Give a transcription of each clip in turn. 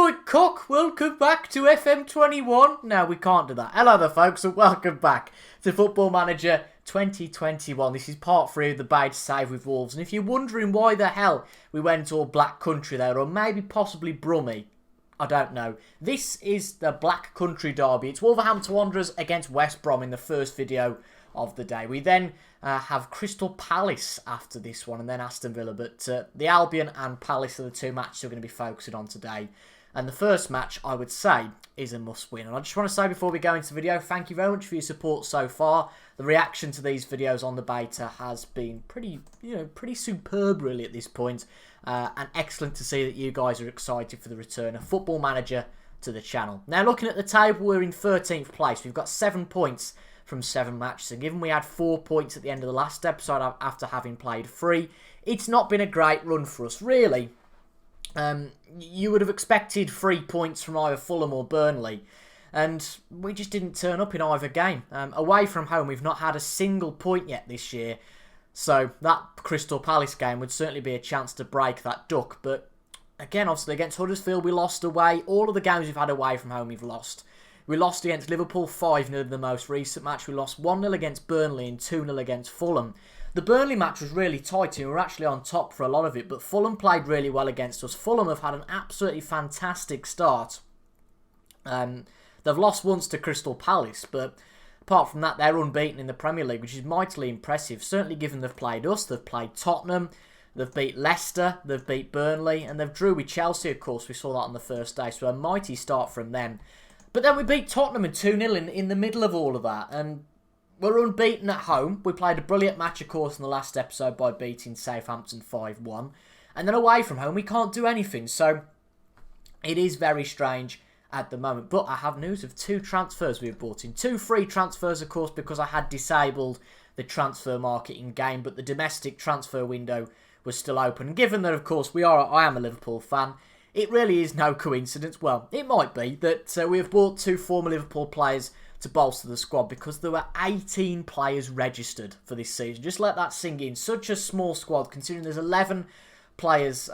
boy Cock, welcome back to FM21. No, we can't do that. Hello there folks and welcome back to Football Manager 2021. This is part 3 of the bait save with Wolves. And if you're wondering why the hell we went all Black Country there, or maybe possibly Bromwich, I don't know. This is the Black Country derby. It's Wolverhampton Wanderers against West Brom in the first video of the day. We then have Crystal Palace after this one and then Aston Villa. But the Albion and Palace are the two matches we're going to be focusing on today. And the first match, I would say, is a must-win. And I just want to say before we go into the video, thank you very much for your support so far. The reaction to these videos on the beta has been pretty superb really at this point. And excellent to see that you guys are excited for the return of Football Manager to the channel. Now, looking at the table, we're in 13th place. We've got 7 points from 7 matches. And given we had 4 points at the end of the last episode after having played 3, it's not been a great run for us, really. You would have expected 3 points from either Fulham or Burnley. And we just didn't turn up in either game. Away from home, we've not had a single point yet this year. So that Crystal Palace game would certainly be a chance to break that duck. But again, obviously against Huddersfield, we lost away. All of the games we've had away from home, we've lost. We lost against Liverpool 5-0 in the most recent match. We lost 1-0 against Burnley and 2-0 against Fulham. The Burnley match was really tight and we were actually on top for a lot of it. But Fulham played really well against us. Fulham have had an absolutely fantastic start. They've lost once to Crystal Palace, but apart from that, they're unbeaten in the Premier League, which is mightily impressive. Certainly given they've played us, they've played Tottenham, they've beat Leicester, they've beat Burnley, and they've drew with Chelsea, of course. We saw that on the first day, so a mighty start from them. But then we beat Tottenham in 2-0 in the middle of all of that, and we're unbeaten at home. We played a brilliant match, of course, in the last episode by beating Southampton 5-1. And then away from home, we can't do anything. So it is very strange at the moment. But I have news of 2 transfers we have brought in. 2 free transfers, of course, because I had disabled the transfer market in game. But the domestic transfer window was still open. And given that, of course, I am a Liverpool fan, it really is no coincidence. Well, it might be that we have bought 2 former Liverpool players to bolster the squad because there were 18 players registered for this season. Just let that sink in. Such a small squad, considering there's 11 players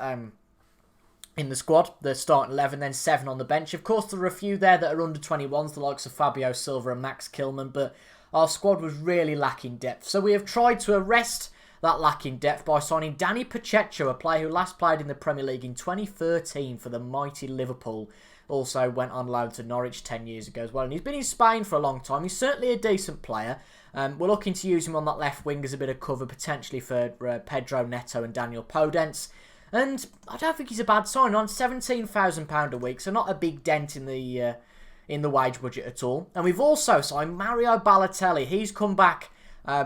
in the squad. The starting 11, then 7 on the bench. Of course, there are a few there that are under 21s, the likes of Fabio Silva and Max Kilman, but our squad was really lacking depth. So we have tried to arrest that lack in depth by signing Danny Pacheco, a player who last played in the Premier League in 2013 for the mighty Liverpool. Also went on loan to Norwich 10 years ago as well. And he's been in Spain for a long time. He's certainly a decent player. We're looking to use him on that left wing as a bit of cover, potentially for Pedro Neto and Daniel Podence. And I don't think he's a bad sign on £17,000 a week, so not a big dent in the wage budget at all. And we've also signed Mario Balotelli. He's come back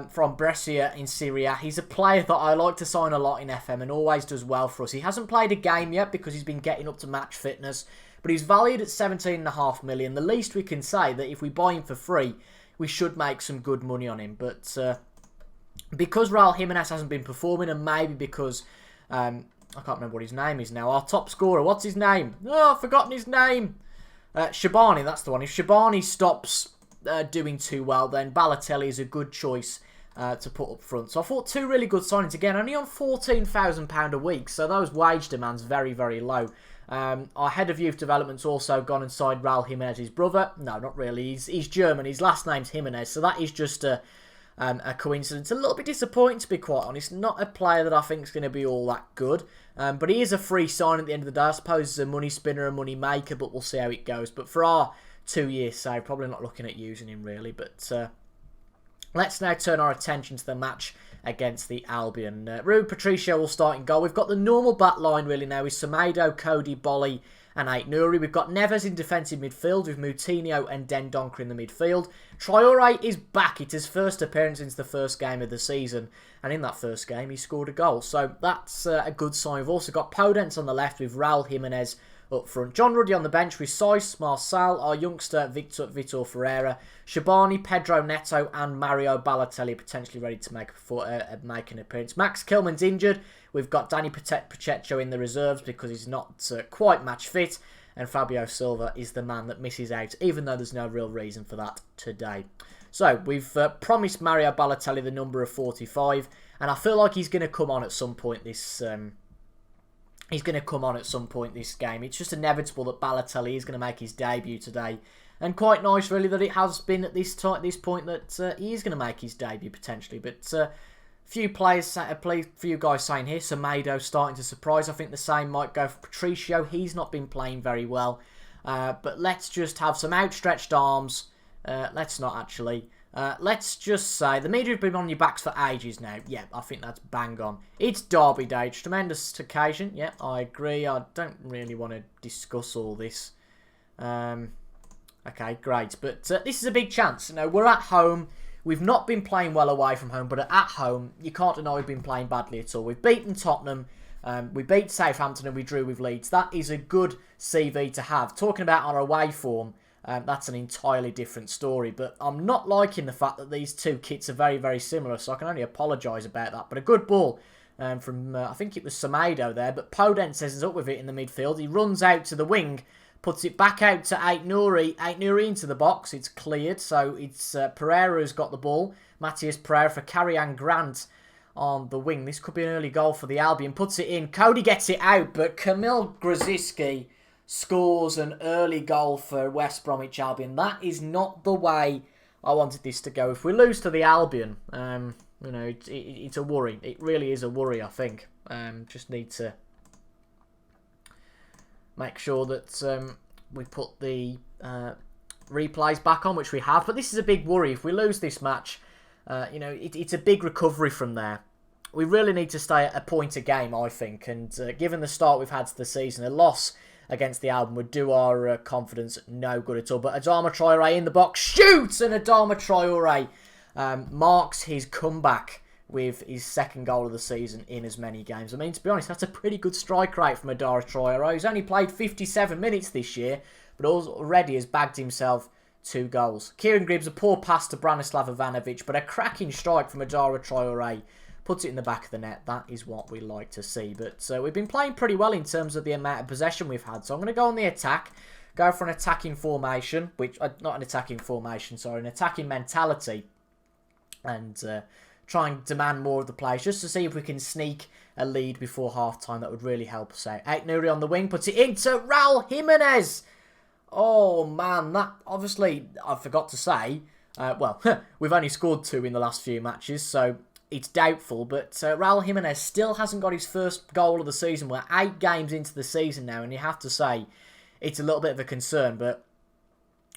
from Brescia in Syria. He's a player that I like to sign a lot in FM and always does well for us. He hasn't played a game yet because he's been getting up to match fitness, but he's valued at 17.5 million. The least we can say that if we buy him for free, we should make some good money on him. But because Raul Jimenez hasn't been performing, and maybe because I can't remember what his name is now. Our top scorer, what's his name? Oh, I've forgotten his name. Shabani, that's the one. If Shabani stops doing too well, then Balotelli is a good choice to put up front. So I thought 2 really good signings. Again, only on £14,000 a week, so those wage demands very, very low. Our head of youth development's also gone and signed Raul Jimenez's brother. No, not really. He's German. His last name's Jimenez, so that is just a coincidence. A little bit disappointing, to be quite honest. Not a player that I think is going to be all that good. But he is a free sign at the end of the day. I suppose he's a money spinner, a money maker, but we'll see how it goes. But for our 2 years save, probably not looking at using him really. But let's now turn our attention to the match against the Albion. Rui Patricio will start in goal. We've got the normal back line really now with Semedo, Cody, Bolly and Ait-Nouri. We've got Neves in defensive midfield with Moutinho and Dendoncker in the midfield. Traore is back. It's his first appearance since the first game of the season. And in that first game, he scored a goal. So that's a good sign. We've also got Podence on the left with Raul Jimenez up front. John Ruddy on the bench with Saiss, Marçal, our youngster Vitor Ferreira, Shabani, Pedro Neto and Mario Balotelli potentially ready to make an appearance. Max Kilman's injured. We've got Danny Pacheco in the reserves because he's not quite match fit. And Fabio Silva is the man that misses out, even though there's no real reason for that today. So we've promised Mario Balotelli the number of 45. And I feel like he's going to come on at some point this He's going to come on at some point this game. It's just inevitable that Balotelli is going to make his debut today. And quite nice, really, that it has been at this point that he is going to make his debut, potentially. But few guys saying here, Semedo starting to surprise. I think the same might go for Patricio. He's not been playing very well. But let's just have some outstretched arms. Let's not actually. Let's just say the media have been on your backs for ages now. Yeah, I think that's bang on. It's Derby Day. It's a tremendous occasion. Yeah, I agree. I don't really want to discuss all this. Okay, great. But this is a big chance. We're at home. We've not been playing well away from home, but at home, you can't deny we've been playing badly at all. We've beaten Tottenham. We beat Southampton and we drew with Leeds. That is a good CV to have. Talking about our away form, that's an entirely different story. But I'm not liking the fact that these two kits are very, very similar, so I can only apologise about that. But a good ball from, I think it was Semedo there, but Podence ends up with it in the midfield. He runs out to the wing, puts it back out to Ait-Nouri into the box. It's cleared, so it's Pereira who's got the ball. Matthias Pereira for Carrian Grant on the wing. This could be an early goal for the Albion. Puts it in. Cody gets it out, but Kamil Grzycki scores an early goal for West Bromwich Albion. That is not the way I wanted this to go. If we lose to the Albion, it's a worry. It really is a worry, I think. Just need to make sure that we put the replays back on, which we have. But this is a big worry. If we lose this match, it's a big recovery from there. We really need to stay at a point a game, I think. And given the start we've had to the season, a loss against the Albion would do our confidence no good at all. But Adama Traore in the box shoots, and Adama Traore marks his comeback with his second goal of the season in as many games. I mean, to be honest, that's a pretty good strike rate from Adama Traore. He's only played 57 minutes this year, but already has bagged himself 2 goals. Kieran Gibbs, a poor pass to Branislav Ivanovic, but a cracking strike from Adama Traore. Puts it in the back of the net. That is what we like to see. But we've been playing pretty well in terms of the amount of possession we've had. So I'm going to go on the attack. Go for an attacking formation. Not an attacking formation, sorry. An attacking mentality. And try and demand more of the players. Just to see if we can sneak a lead before half-time. That would really help us out. Ait-Nouri on the wing. Puts it into Raul Jimenez. Oh, man. That, obviously, I forgot to say. We've only scored 2 in the last few matches. So it's doubtful, but Raul Jimenez still hasn't got his first goal of the season. We're 8 games into the season now, and you have to say it's a little bit of a concern, but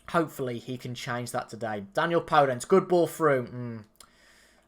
hopefully he can change that today. Daniel Podence, good ball through.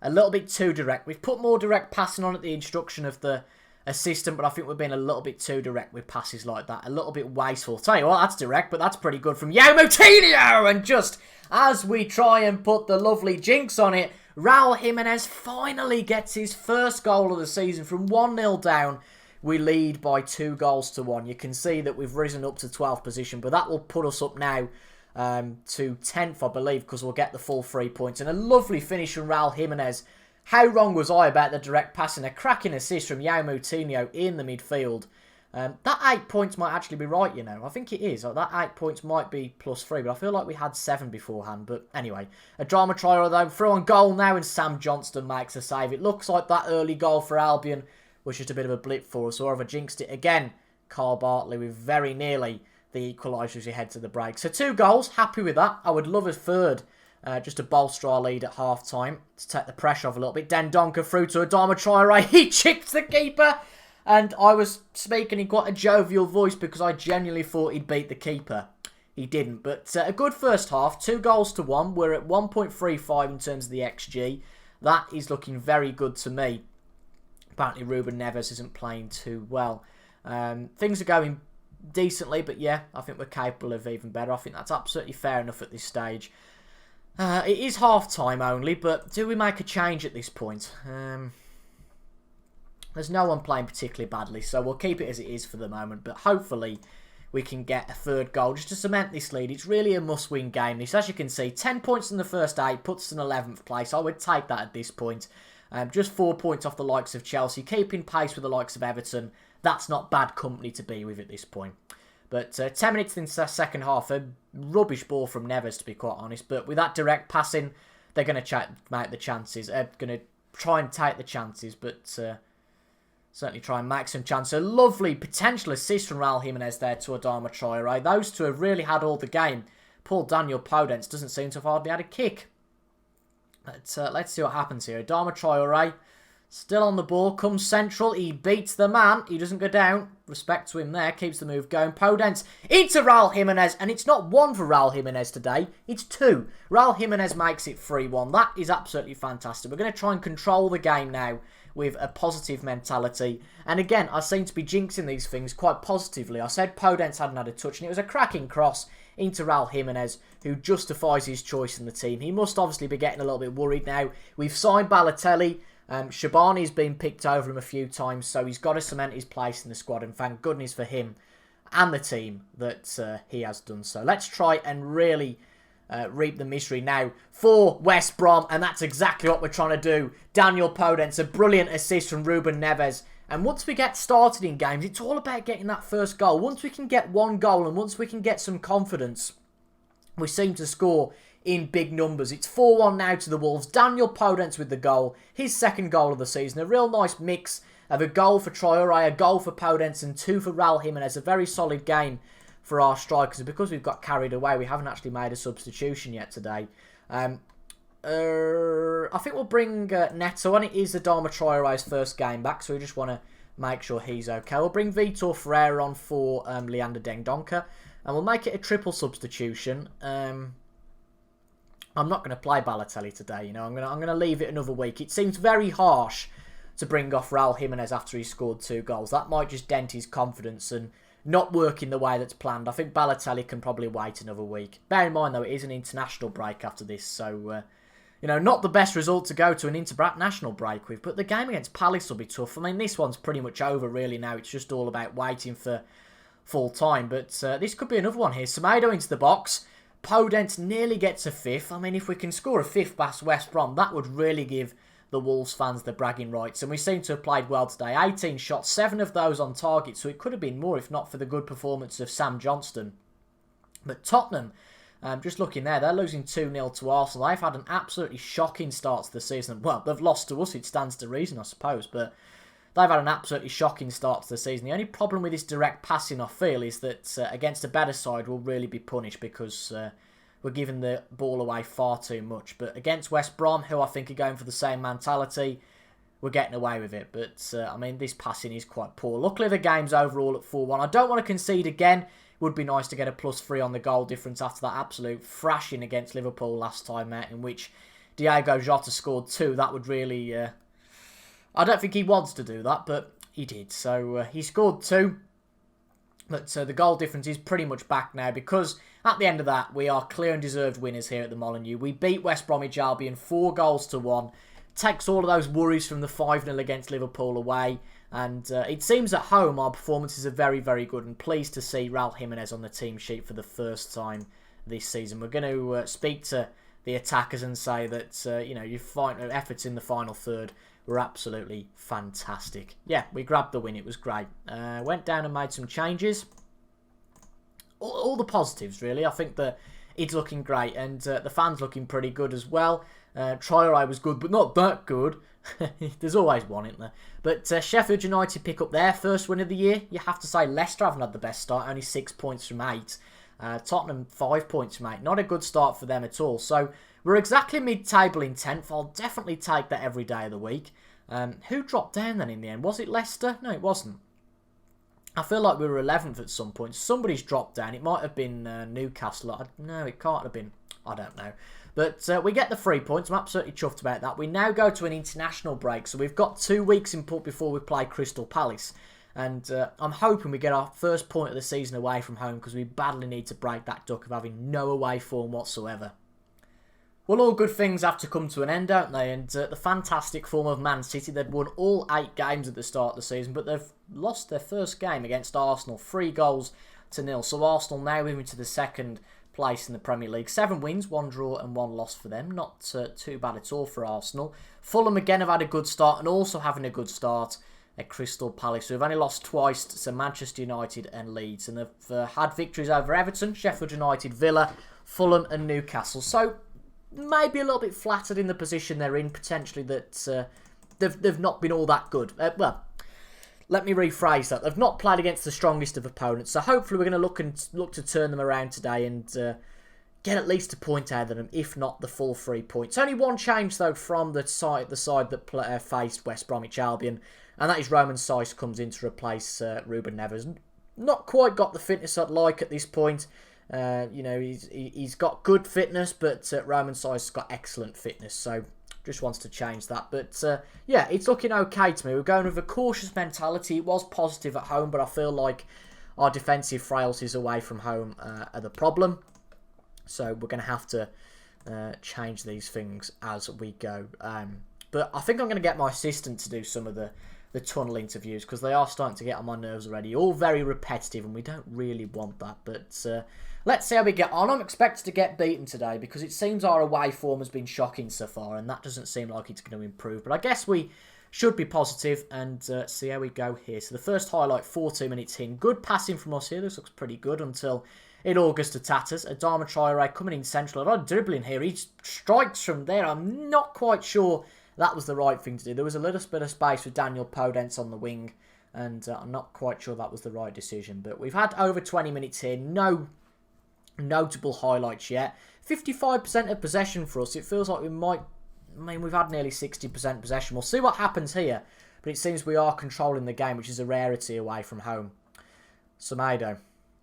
A little bit too direct. We've put more direct passing on at the instruction of the assistant, but I think we've been a little bit too direct with passes like that. A little bit wasteful. Tell you what, that's direct, but that's pretty good from João Moutinho! And just as we try and put the lovely jinx on it, Raul Jimenez finally gets his first goal of the season. From 1-0 down, we lead by 2 goals to 1. You can see that we've risen up to 12th position, but that will put us up now to 10th, I believe, because we'll get the full 3 points. And a lovely finish from Raul Jimenez. How wrong was I about the direct passing? A cracking assist from João Moutinho in the midfield. That 8 points might actually be right, I think it is. That 8 points might be +3, but I feel like we had 7 beforehand. But anyway, Adama Traore though, through on goal now, and Sam Johnston makes a save. It looks like that early goal for Albion was just a bit of a blip for us, or have I jinxed it again? Carl Bartley with very nearly the equaliser as we head to the break. So 2 goals, happy with that. I would love a third, just to bolster our lead at half-time, to take the pressure off a little bit. Dendoncker through to Adama Traore. He chips the keeper. And I was speaking in quite a jovial voice because I genuinely thought he'd beat the keeper. He didn't. But a good first half. 2 goals to 1. We're at 1.35 in terms of the XG. That is looking very good to me. Apparently Ruben Neves isn't playing too well. Things are going decently, but yeah, I think we're capable of even better. I think that's absolutely fair enough at this stage. It is half-time only, but do we make a change at this point? There's no one playing particularly badly, so we'll keep it as it is for the moment. But hopefully we can get a third goal just to cement this lead. It's really a must-win game. This, as you can see, 10 points in the first 8 puts us in 11th place. I would take that at this point. Just 4 points off the likes of Chelsea, keeping pace with the likes of Everton. That's not bad company to be with at this point. But 10 minutes into the second half, a rubbish ball from Neves, to be quite honest. But with that direct passing, they're going to make the chances. Going to try and take the chances, but certainly try and make some chance. A lovely potential assist from Raul Jimenez there to Adama Traore. Those two have really had all the game. Poor Daniel Podence doesn't seem to have hardly had a kick. But let's see what happens here. Adama Traore still on the ball, comes central, he beats the man, he doesn't go down, respect to him there, keeps the move going. Podence into Raul Jimenez, and it's not one for Raul Jimenez today, it's two. Raul Jimenez makes it 3-1, that is absolutely fantastic. We're going to try and control the game now with a positive mentality, and again, I seem to be jinxing these things quite positively. I said Podence hadn't had a touch, and it was a cracking cross into Raul Jimenez, who justifies his choice in the team. He must obviously be getting a little bit worried now. We've signed Balotelli. Shabani's been picked over him a few times, so he's got to cement his place in the squad, and thank goodness for him and the team that he has done so. Let's try and really reap the misery now for West Brom, and that's exactly what we're trying to do. Daniel Podence, a brilliant assist from Ruben Neves, and once we get started in games, it's all about getting that first goal. Once we can get one goal and once we can get some confidence, we seem to score in big numbers. It's 4-1 now to the Wolves. Daniel Podence with the goal. His second goal of the season. A real nice mix of a goal for Traore, a goal for Podence, and two for Raul Jimenez. A very solid game for our strikers. And because we've got carried away, we haven't actually made a substitution yet today. I think we'll bring Neto on. It is Adama Traore's first game back, so we just want to make sure he's okay. We'll bring Vitor Ferreira on for Leander Dendoncker, and we'll make it a triple substitution. I'm not going to play Balotelli today, you know. I'm going to leave it another week. It seems very harsh to bring off Raul Jimenez after he scored 2 goals. That might just dent his confidence and not work in the way that's planned. I think Balotelli can probably wait another week. Bear in mind, though, it is an international break after this, so you know, not the best result to go to an international break with. But the game against Palace will be tough. I mean, this one's pretty much over really now. It's just all about waiting for full time. But this could be another one here. Semedo into the box. Podence nearly gets a 5th. I mean, if we can score a 5th past West Brom, that would really give the Wolves fans the bragging rights. And we seem to have played well today. 18 shots, 7 of those on target. So it could have been more if not for the good performance of Sam Johnston. But Tottenham, just looking there, they're losing 2-0 to Arsenal. They've had an absolutely shocking start to the season. Well, they've lost to us. It stands to reason, I suppose. But they've had an absolutely shocking start to the season. The only problem with this direct passing, I feel, is that against a better side, we'll really be punished because we're giving the ball away far too much. But against West Brom, who I think are going for the same mentality, we're getting away with it. But, I mean, this passing is quite poor. Luckily, the game's overall at 4-1. I don't want to concede again. Would be nice to get a +3 on the goal difference after that absolute thrashing against Liverpool last time out, in which Diogo Jota scored 2. That would really... I don't think he wants to do that, but he did. So he scored 2. But the goal difference is pretty much back now, because at the end of that, we are clear and deserved winners here at the Molineux. We beat West Bromwich Albion 4-1. Takes all of those worries from the 5-0 against Liverpool away. And it seems at home our performances are very, very good. And pleased to see Raul Jimenez on the team sheet for the first time this season. We're going to speak to the attackers and say that, you know, your efforts in the final third were absolutely fantastic. Yeah, we grabbed the win. It was great. Went down and made some changes. All the positives, really. I think that it's looking great. And the fans looking pretty good as well. Traore was good, but not that good. There's always one, isn't there? But Sheffield United pick up their first win of the year. You have to say Leicester haven't had the best start. Only 6 points from 8. Tottenham 5 points from 8. Not a good start for them at all. So we're exactly mid-table in 10th. I'll definitely take that every day of the week. Who dropped down then in the end? Was it Leicester? No, it wasn't. I feel like we were 11th at some point. Somebody's dropped down. It might have been Newcastle. No, it can't have been. I don't know. But we get the 3 points. I'm absolutely chuffed about that. We now go to an international break. So we've got 2 weeks input before we play Crystal Palace. And I'm hoping we get our first point of the season away from home, because we badly need to break that duck of having no away form whatsoever. Well, all good things have to come to an end, don't they? And the fantastic form of Man City, they'd won all 8 games at the start of the season, but they've lost their first game against Arsenal, 3-0. So Arsenal now moving to the second place in the Premier League. 7 wins, 1 draw and 1 loss for them. Not too bad at all for Arsenal. Fulham again have had a good start, and also having a good start at Crystal Palace. So we've only lost twice to Manchester United and Leeds, and they've had victories over Everton, Sheffield United, Villa, Fulham and Newcastle. So maybe a little bit flattered in the position they're in, potentially, that they've not been all that good. Well, let me rephrase that. They've not played against the strongest of opponents, so hopefully we're going to look to turn them around today and get at least a point out of them, if not the full 3 points. Only one change, though, from the side that faced West Bromwich Albion, and that is Roman Saiss comes in to replace Ruben Neves. Not quite got the fitness I'd like at this point. He's got good fitness, but Roman Saiss has got excellent fitness, so just wants to change that. But yeah, it's looking okay to me. We're going with a cautious mentality. It was positive at home, but I feel like our defensive frailties away from home are the problem. So we're going to have to change these things as we go. But I think I'm going to get my assistant to do some of the tunnel interviews, because they are starting to get on my nerves already. All very repetitive, and we don't really want that. But let's see how we get on. I'm expected to get beaten today, because it seems our away form has been shocking so far, and that doesn't seem like it's going to improve. But I guess we should be positive and see how we go here. So the first highlight, 14 minutes in. Good passing from us here. This looks pretty good until it augurs to tatters. Adama Traore coming in central. A lot of dribbling here. He strikes from there. I'm not quite sure that was the right thing to do. There was a little bit of space with Daniel Podence on the wing, and I'm not quite sure that was the right decision. But we've had over 20 minutes here. No notable highlights yet. 55% of possession for us. It feels like we might... I mean, we've had nearly 60% possession. We'll see what happens here. But it seems we are controlling the game, which is a rarity away from home. Semedo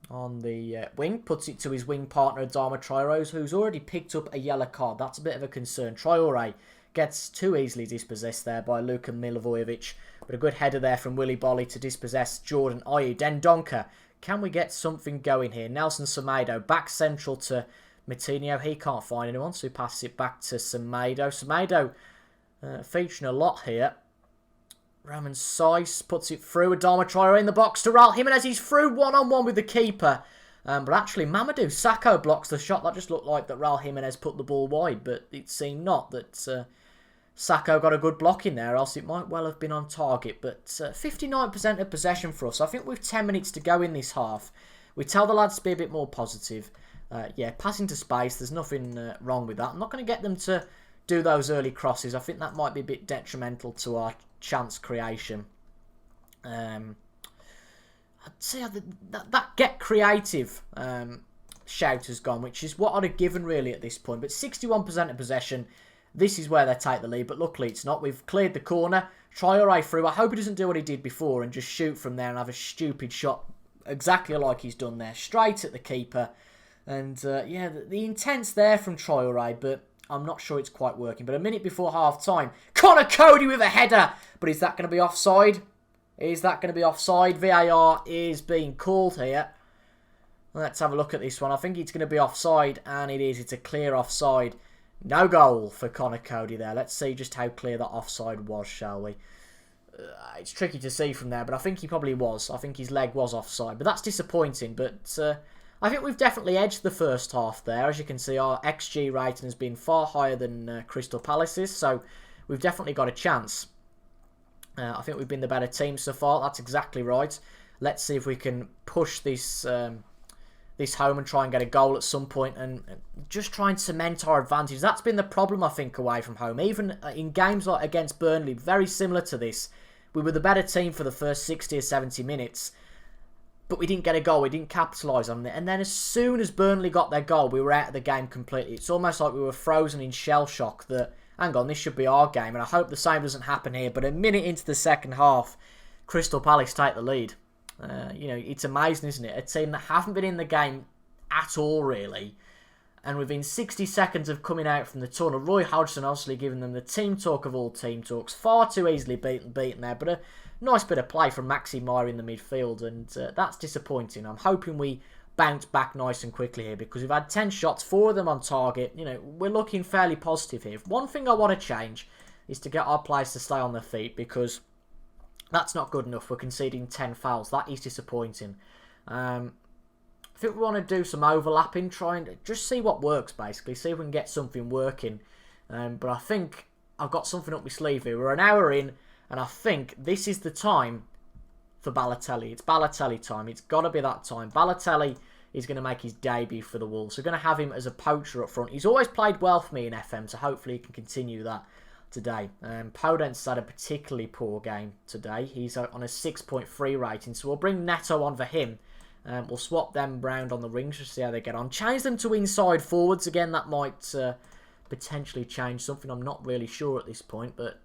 on the wing, puts it to his wing partner, Adama Traore, who's already picked up a yellow card. That's a bit of a concern. Traore gets too easily dispossessed there by Luka Milivojevic. But a good header there from Willy Bolly to dispossess Jordan Ayew. Dendoncker. Can we get something going here? Nelson Semedo back central to Matinho. He can't find anyone, so he passes it back to Semedo. Semedo featuring a lot here. Roman Saiss puts it through. Adama Traore in the box to Raul Jimenez. He's through one-on-one with the keeper. But actually, Mamadou Sakho blocks the shot. That just looked like that Raul Jimenez put the ball wide, but it seemed not. That Sakho got a good block in there, else it might well have been on target. But 59% of possession for us. I think we've 10 minutes to go in this half. We tell the lads to be a bit more positive. Yeah, passing to space. There's nothing wrong with that. I'm not going to get them to do those early crosses. I think that might be a bit detrimental to our chance creation. I'd say that get creative shout has gone, which is what I'd have given really at this point. But 61% of possession, this is where they take the lead. But luckily it's not. We've cleared the corner. Traore through. I hope he doesn't do what he did before and just shoot from there and have a stupid shot exactly like he's done there. Straight at the keeper. And yeah, the intent's there from Traore, but I'm not sure it's quite working. But a minute before half-time, Connor Cody with a header. But is that going to be offside? Is that going to be offside? VAR is being called here. Let's have a look at this one. I think it's going to be offside, and it is. It's a clear offside. No goal for Connor Cody there. Let's see just how clear that offside was, shall we? It's tricky to see from there, but I think he probably was. I think his leg was offside. But that's disappointing. But I think we've definitely edged the first half there. As you can see, our XG rating has been far higher than Crystal Palace's, so we've definitely got a chance. I think we've been the better team so far. That's exactly right. Let's see if we can push this this home and try and get a goal at some point and just try and cement our advantage. That's been the problem, I think, away from home. Even in games like against Burnley, very similar to this, we were the better team for the first 60 or 70 minutes. But we didn't get a goal. We didn't capitalise on it. And then as soon as Burnley got their goal, we were out of the game completely. It's almost like we were frozen in shell shock that, hang on, this should be our game. And I hope the same doesn't happen here. But a minute into the second half, Crystal Palace take the lead. It's amazing, isn't it? A team that haven't been in the game at all, really. And within 60 seconds of coming out from the tunnel, Roy Hodgson obviously giving them the team talk of all team talks. Far too easily beaten there. But a nice bit of play from Maxi Meyer in the midfield. And that's disappointing. I'm hoping we bounce back nice and quickly here, because we've had 10 shots, 4 of them on target. We're looking fairly positive here. One thing I want to change is to get our players to stay on their feet, because that's not good enough. We're conceding 10 fouls. That is disappointing. I think we want to do some overlapping, try and just see what works, basically. See if we can get something working. But I think I've got something up my sleeve here. We're an hour in, and I think this is the time for Balotelli. It's Balotelli time. It's got to be that time. Balotelli is going to make his debut for the Wolves. We're going to have him as a poacher up front. He's always played well for me in FM, so hopefully he can continue that. today. Podence had a particularly poor game today. He's on a 6.3 rating, so we'll bring Neto on for him. We'll swap them round on the wings to see how they get on. Change them to inside forwards. Again, that might potentially change something. I'm not really sure at this point, but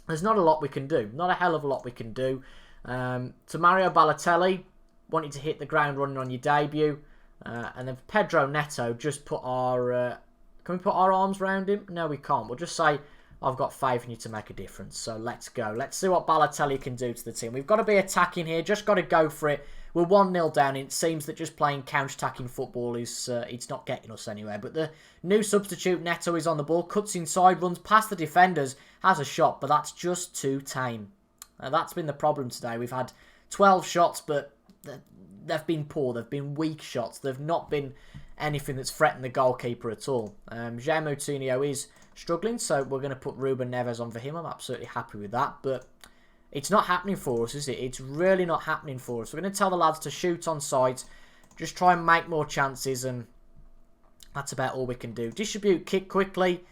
there's not a lot we can do. Not a hell of a lot we can do. To Mario Balotelli, wanting to hit the ground running on your debut. And then for Pedro Neto, just put our... can we put our arms around him? No, we can't. We'll just say, I've got faith in you to make a difference. So let's go. Let's see what Balotelli can do to the team. We've got to be attacking here. Just got to go for it. We're 1-0 down. It seems that just playing counter-attacking football is it's not getting us anywhere. But the new substitute, Neto, is on the ball. Cuts inside, runs past the defenders. Has a shot, but that's just too tame. That's been the problem today. We've had 12 shots, but they've been poor. They've been weak shots. They've not been anything that's threatened the goalkeeper at all. João Moutinho is struggling, so we're going to put Ruben Neves on for him. I'm absolutely happy with that, but it's not happening for us, is it? It's really not happening for us. We're going to tell the lads to shoot on sight, just try and make more chances, and that's about all we can do. Distribute, kick quickly,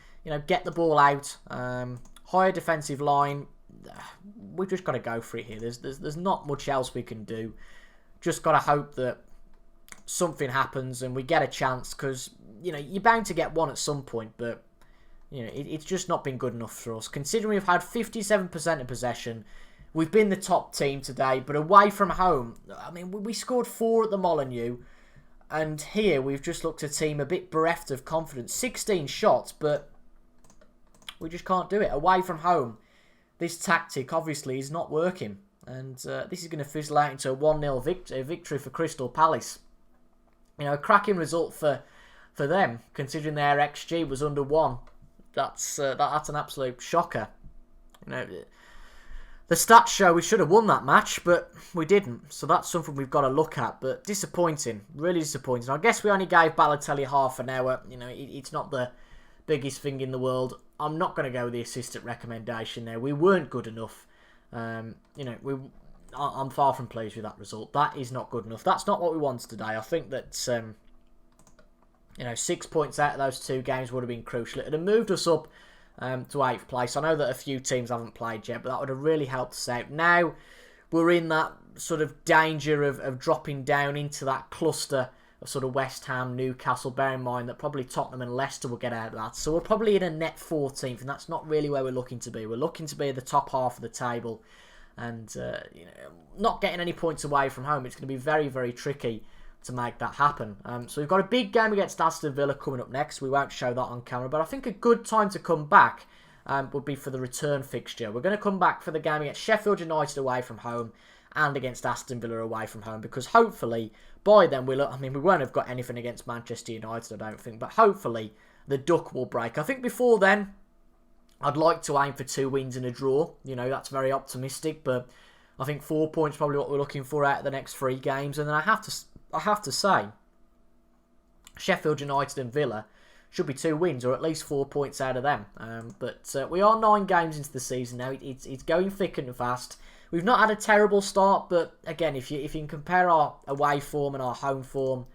get the ball out, higher defensive line. We've just got to go for it here. There's not much else we can do. Just got to hope that something happens and we get a chance, because you're bound to get one at some point, but it's just not been good enough for us. Considering we've had 57% of possession, we've been the top team today, but away from home, I mean, we scored 4 at the Molineux, and here we've just looked at a team a bit bereft of confidence. 16 shots, but we just can't do it. Away from home, this tactic obviously is not working, and this is going to fizzle out into a 1-0 victory for Crystal Palace. A cracking result for them, considering their XG was under 1. That's an absolute shocker. The stats show we should have won that match, but we didn't. So that's something we've got to look at. But disappointing, really disappointing. I guess we only gave Balotelli half an hour. It's not the biggest thing in the world. I'm not going to go with the assistant recommendation there. We weren't good enough. I'm far from pleased with that result. That is not good enough. That's not what we wanted today. I think that 6 points out of those 2 games would have been crucial. It would have moved us up to 8th place. I know that a few teams haven't played yet, but that would have really helped us out. Now we're in that sort of danger of dropping down into that cluster of sort of West Ham, Newcastle. Bear in mind that probably Tottenham and Leicester will get out of that. So we're probably in a net 14th, and that's not really where we're looking to be. We're looking to be at the top half of the table, and not getting any points away from home. It's going to be very, very tricky to make that happen. So we've got a big game against Aston Villa coming up next. We won't show that on camera, but I think a good time to come back would be for the return fixture. We're going to come back for the game against Sheffield United away from home and against Aston Villa away from home, because hopefully by then we won't have got anything against Manchester United, I don't think, but hopefully the duck will break. I think before then I'd like to aim for 2 wins and a draw. That's very optimistic, but I think 4 points is probably what we're looking for out of the next 3 games. And then I have to say, Sheffield United and Villa should be 2 wins, or at least 4 points out of them. But we are 9 games into the season now. It's going thick and fast. We've not had a terrible start, but again, if you can compare our away form and our home form,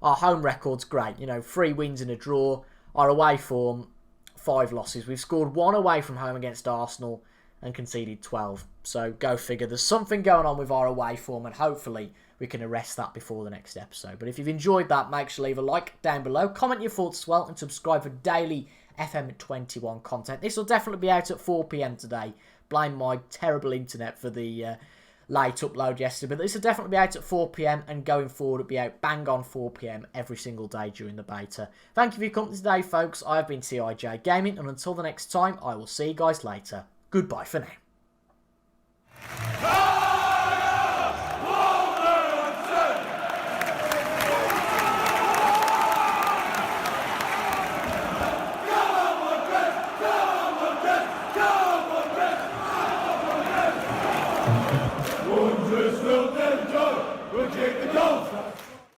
our home record's great. 3 wins and a draw. Our away form, 5 losses. We've scored 1 away from home against Arsenal and conceded 12. So go figure. There's something going on with our away form, and hopefully we can arrest that before the next episode. But if you've enjoyed that, make sure to leave a like down below, comment your thoughts as well, and subscribe for daily FM21 content. This will definitely be out at 4 PM today. Blame my terrible internet for the late upload yesterday, but this will definitely be out at 4 PM, and going forward it'll be out bang on 4 PM every single day during the beta. Thank you for your company today, folks. I have been TIJ Gaming, and until the next time, I will see you guys later. Goodbye for now. We'll take the goal.